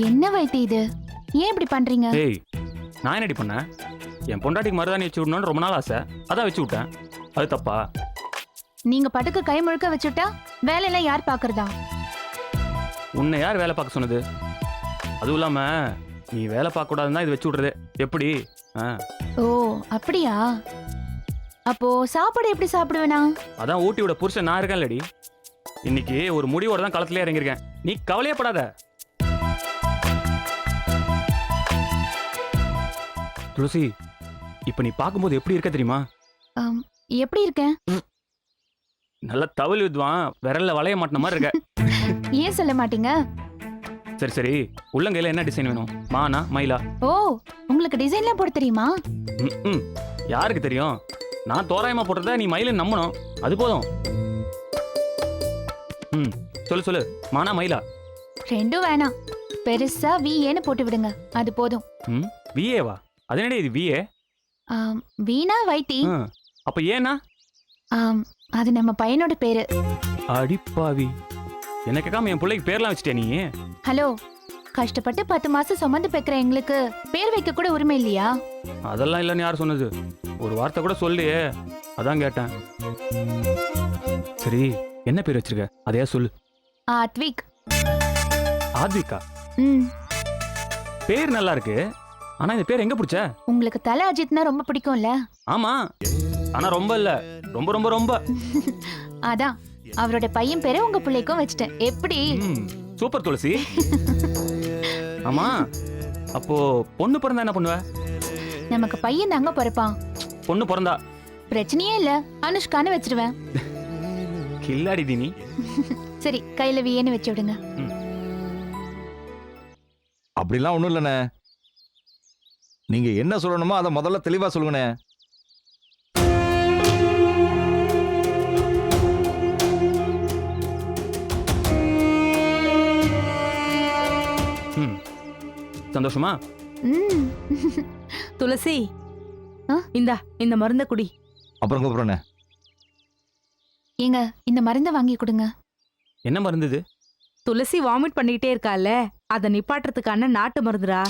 என்ன வைத்தி இது? ஏன் இப்படி பண்றீங்க? ஏய், நான் என்னடி பண்ணேன்? என் பொண்டாட்டிக்கு மருதாணி வச்சு விடணும்னு ரொம்ப நாள் ஆசை, அதான் வச்சு விட்டேன். அது தப்பா? நீங்க பட்டுக்கு கை முழுக்க வச்சுட்டா வேலையெல்லாம் யார் பாக்குறதா? உன்னை யார் வேலை பார்க்க சொன்னது? அதுவும் இல்லாம நீ வேலை பார்க்க கூடாதுன்னு தான் இது வச்சு விடுறது. எப்படி? ஓ அப்படியா? அப்போ சாப்பாடு எப்படி சாப்பிடுவேனா? அதான் ஊட்டியோட புருஷன் நான் இருக்கேன் இல்லடி. இன்னைக்கு ஒரு முடிவோட தான் களத்திலே இறங்கியிருக்கேன். நீ கவலையே படாத. துளசி, இப்ப நீ பார்க்கும்போது எப்படி இருக்க தெரியுமா? எப்படி இருக்கேன்? நல்ல தவள் வித்வான் விரல்ல வளைய மாட்டின மாதிரி இருக்க. ஏன் சொல்ல மாட்டீங்க? சரி சரி, உள்ளங்கையில என்ன டிசைன் வேணும்? மானா மயிலா? ஓ, உங்களுக்கு டிசைன்லாம் போட தெரியுமா? யாருக்கு தெரியும்? நான் தோராயமா போடுறத நீ மயில நம்பணும், அது போதும். சொல்லு சொல்லு, மானா மயிலா? ரெண்டும் வேணாம், பெருசா விஏன்னு போட்டு விடுங்க, அது போதும். விஏவா? அது என்னடி இது விஏ? வீணா வைத்தி. அப்ப ஏனா? அது நம்ம பையனோட பேரு. அடிப்பாவி, என்ன கேட்காம என் பிள்ளைக்கு பேர்லாம் வச்சிட்டே நீ? ஹலோ, கஷ்டப்பட்டு 10 மாசம் சுமந்து பெக்கிற எங்களுக்கு பேர் வைக்க கூட உரிமை இல்லையா? அதெல்லாம் இல்லைன்னு யார் சொன்னது? ஒரு வார்த்தை கூட சொல்லியே, அதான் கேட்டேன். சரி, என்ன பேர் வச்சிருக்க? அதையா சொல்லு. ஆத்விக். ஆத்விகா? பேர் நல்லா இருக்கு, ஆனா இந்த பேர் எங்க பிடிச்ச? உங்களுக்கு தல அஜித்னா ரொம்ப பிடிக்கும்ல? ஆமா, ஆனா ரொம்ப இல்ல, ரொம்ப ரொம்ப ரொம்ப. அதான் அவரோட பையன் பேரை உங்க பிள்ளைக்கும் வச்சிட்டேன். எப்படி? சூப்பர் துளசி. ஆமா, அப்போ பொண்ணு பிறந்தா என்ன பண்ணுவ? நமக்கு பையன் தாங்க பிறப்பான். பொண்ணு பிறந்தா பிரச்சனையே இல்ல, அனுஷ்கான்னு வச்சிருவேன். கில்லாடி தீனி. சரி, கையில வியன்னு வச்சு விடுங்க. அப்படிலாம் ஒண்ணும் இல்லண்ணே. நீங்க என்ன சொல்லணுமோ அதை முதல்ல தெளிவா சொல்லுங்கண்ணே. சந்தோஷமா? துளசி, இந்த மருந்த குடி. அப்புறம் கூப்பிடுறேன். ஏங்க, இந்த மருந்தை வாங்கி கொடுங்க. என்ன மருந்து இது? துளசி வாமிட் பண்ணிட்டே இருக்கால, அத நிப்பாட்டுறதுக்கான நாட்டு மருந்துடா.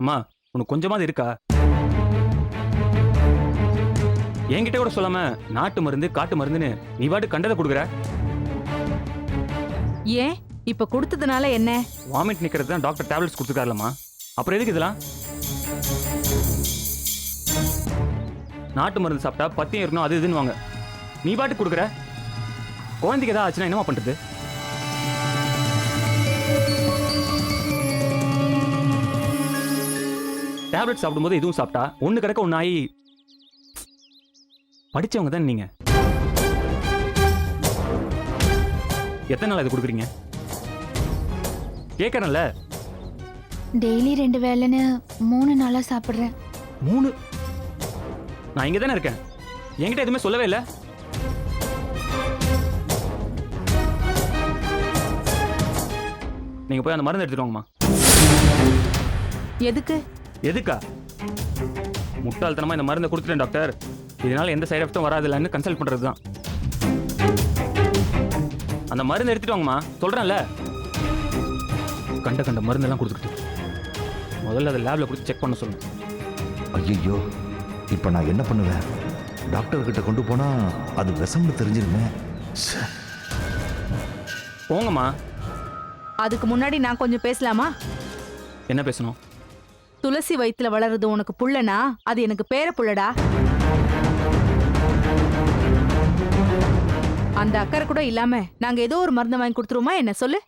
அம்மா, உனக்கு கொஞ்சமாவது இருக்கா? என்கிட்ட கூட சொல்லாம நாட்டு மருந்து காட்டு மருந்துன்னு நீ பாட்டு கண்டதை கொடுக்குற. ஏன் இப்ப கொடுத்ததுனால என்ன? வாமிட் நிக்கிறது தான் டாக்டர் டேப்லெட்ஸ் கொடுத்துருக்காருலம்மா, அப்புறம் எதுக்கு இதெல்லாம்? நாட்டு மருந்து சாப்பிட்டா பத்தியம் இருக்கணும், அது இதுன்னு வாங்க. நீ பாட்டு கொடுக்குற. குழந்தைக்கு ஏதாவது ஆச்சுன்னா என்னமா பண்றது? டேப்லெட் சாப்பிடும்போது இதுவும் சாப்பிட்டா ஒண்ணு கிடக்க ஒன்னு ஆகி. படிச்சவங்க தான் நீங்க. எத்தனை நாள் இது கொடுக்குறீங்க? கேட்கறேன்ல. டெய்லி 2 வேளைன்னு 3 நாளா சாப்பிடுறேன். 3? நான் இங்க தானே இருக்கேன், என்கிட்ட எதுவுமே சொல்லவே இல்லை. நீங்க போய் அந்த மருந்து எடுத்துட்டு வாங்கம்மா. எதுக்கு? எதுக்கா? முட்டாள்தனமா இந்த மருந்தை கொடுத்துட்டேன் டாக்டர், இதனால எந்த சைடு எஃபெக்டும் வராதுல்லன்னு கன்சல்ட் பண்றது தான். அந்த மருந்து எடுத்துட்டு வாங்கம்மா, சொல்றேன்ல. கண்ட மருந்தெல்லாம் கொடுத்துக்கிட்டு முதல்ல அதை லேப்ல கொடுத்து செக் பண்ண சொல்லுங்க. ஐயோ, இப்போ நான் என்ன பண்ணுவேன்? டாக்டர் கிட்ட கொண்டு போனா அது விஷம்னு தெரிஞ்சிருமே. போங்கம்மா. அதுக்கு முன்னாடி நான் கொஞ்சம் பேசலாமா? என்ன பேசணும்? துளசி வயித்துல வளருது உனக்கு புள்ளனா, அது எனக்கு பேர புள்ளடா. அந்த அக்கறை கூட இல்லாம நாங்க ஏதோ ஒரு மருந்து வாங்கி கொடுத்துருவோமா என்ன சொல்லு?